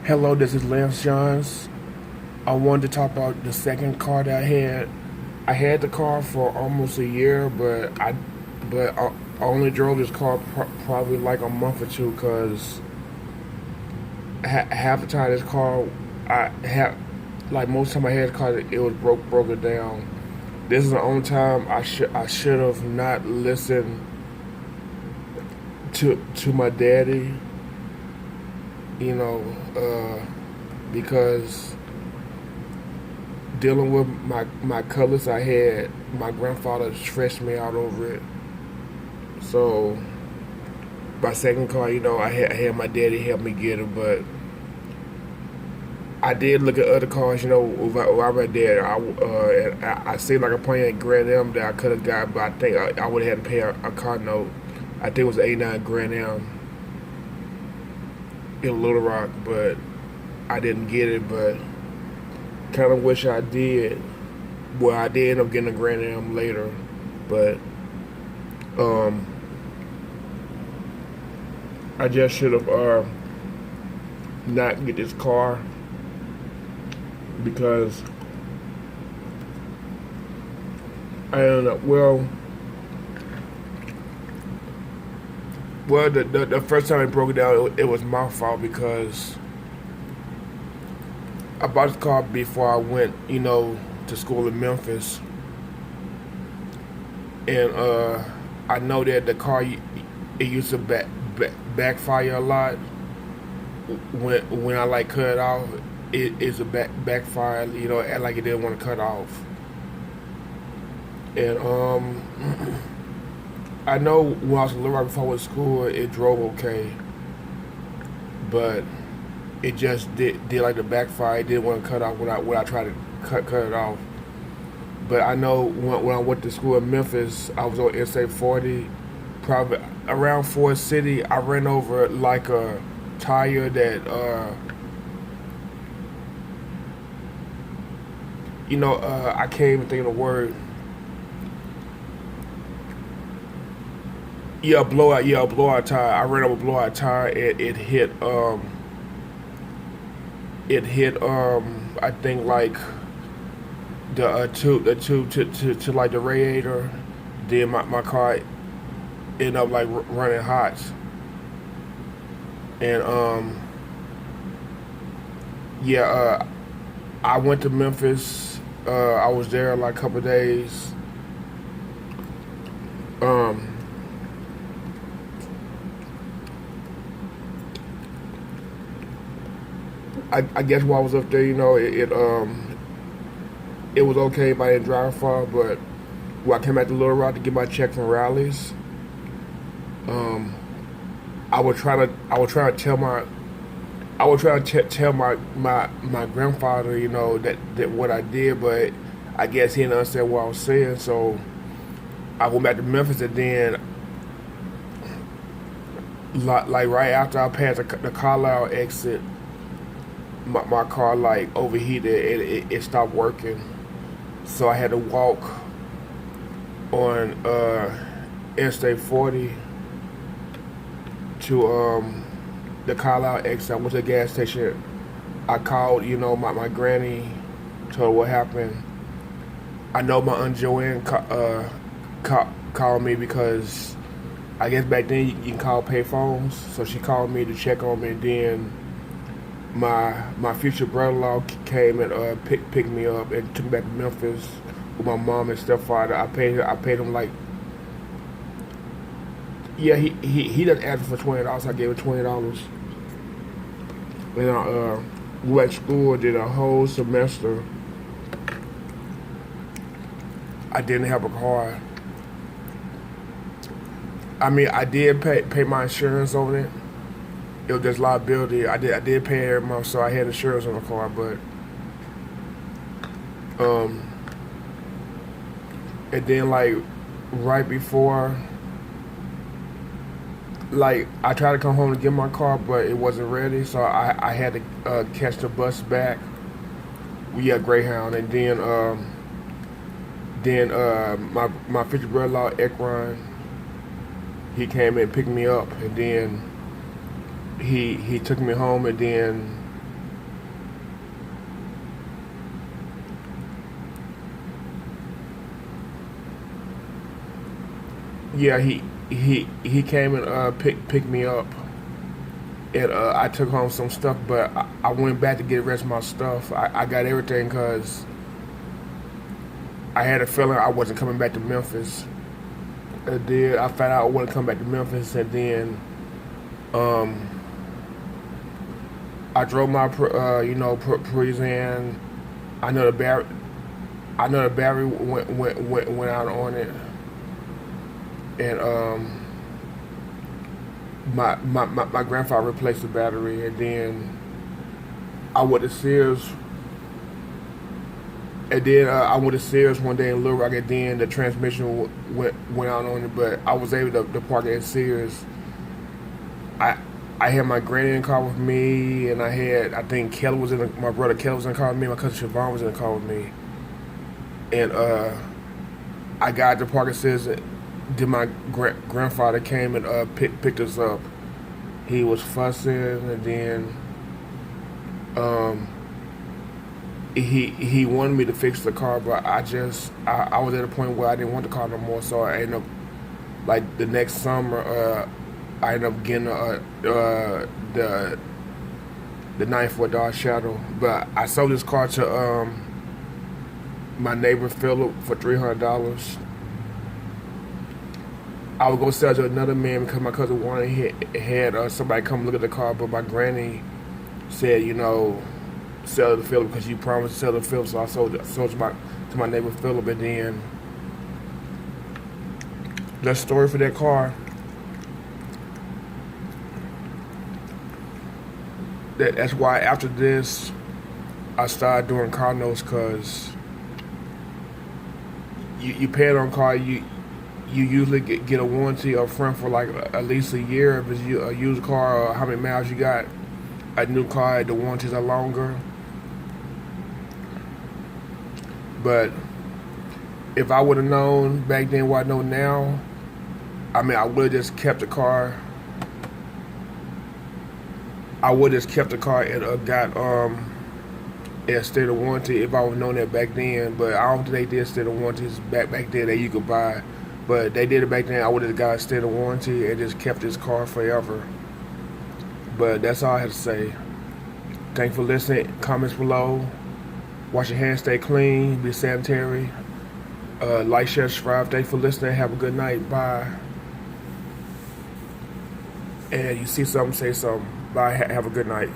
Hello, this is Lance Johns. I wanted to talk about the second car that I had. I had the car for almost a year, but I only drove this car probably like a month or two because half the time this car I had like most time I had the car it was broken down. This is the only time I should have not listened to my daddy, you know, because dealing with my colors I had, my grandfather stressed me out over it. So my second car, I had my daddy help me get it, but I did look at other cars, while I was there. I see like a Pontiac Grand Am that I could have got, but I think I would have had to pay a car note. I think it was '89 Grand Am in Little Rock, but I didn't get it. But kind of wish I did. Well, I did end up getting a Grand Am later, but um, I just should have not get this car because I don't know. Well, the first time I broke it down, it was my fault because I bought this car before I went, to school in Memphis, and I know that the car it used to backfire a lot when I like cut it off. It is a backfire, act like it didn't want to cut off, and I know when I was a little right before I went to school, it drove okay, but it just did like the backfire. It didn't want to cut off when I tried to cut it off. But I know when I went to school in Memphis, I was on SA 40, probably around Ford City. I ran over like a tire that I can't even think of the word. Yeah, blowout. Yeah, a blowout tire. I ran over a blowout tire. It hit. I think like the tube to like the radiator. Then my car ended up like running hot. And yeah, I went to Memphis. I was there like a couple of days. Um, I guess while I was up there, it was okay if I didn't drive far, but when I came back to Little Rock to get my check from rallies, um, I would try to tell my grandfather, that what I did, but I guess he didn't understand what I was saying. So I went back to Memphis, and then like right after I passed the Carlisle exit, my car like overheated. It stopped working, so I had to walk on Interstate 40 to the Carlisle exit. I went to the gas station. I called, my granny, told her what happened. I know my Aunt Joanne called me because I guess back then you can call pay phones. So she called me to check on me, and then my future brother-in-law came and picked me up and took me back to Memphis with my mom and stepfather. I paid him like, yeah, he done asked for $20. I gave him $20. And I went to school, did a whole semester. I didn't have a car. I mean, I did pay my insurance on it. It was just liability. I did pay every month, so I had insurance on the car. But um, and then like right before, like I tried to come home to get my car, but it wasn't ready, so I had to catch the bus back. We had Greyhound, and then my future brother-in-law Ekron, he came and picked me up, and then he took me home, and then Yeah, he came and picked me up, and I took home some stuff, but I went back to get the rest of my stuff. I got everything because I had a feeling I wasn't coming back to Memphis. And then I found out I wasn't coming back to Memphis, and then um, I drove my Parisienne. I know the battery. I know the battery went out on it, and my grandfather replaced the battery, and then I went to Sears, and then I went to Sears one day in Little Rock, and then the transmission went out on it, but I was able to park it at Sears. I I had my granny in the car with me, and I think Kelly was my brother Kelly was in the car with me, my cousin Siobhan was in the car with me, and I got to Parkinson's. Then my grandfather came and picked us up. He was fussing, and then um, he wanted me to fix the car, but I was at a point where I didn't want the car no more. So I ended up like the next summer. I ended up getting the 94 Dodge Shadow, but I sold this car to my neighbor Philip for $300. I was gonna sell it to another man because my cousin wanted had somebody come look at the car, but my granny said, sell it to Philip because you promised to sell it to Philip. So I sold it to my neighbor Philip, and then the story for that car. That's why after this, I started doing car notes, because you pay it on car, you usually get a warranty up front for like at least a year if it's a used car, or how many miles you got. A new car, the warranties are longer. But if I would have known back then what I know now, I would have just kept the car. I would have just kept the car and got a state of warranty if I would have known that back then. But I don't think they did state of warranties back then that you could buy. But they did it back then. I would have got a state of warranty and just kept this car forever. But that's all I have to say. Thanks for listening. Comments below. Wash your hands, stay clean, be sanitary. Like, share, subscribe. Thanks for listening. Have a good night. Bye. And you see something, say something. Bye. Have a good night.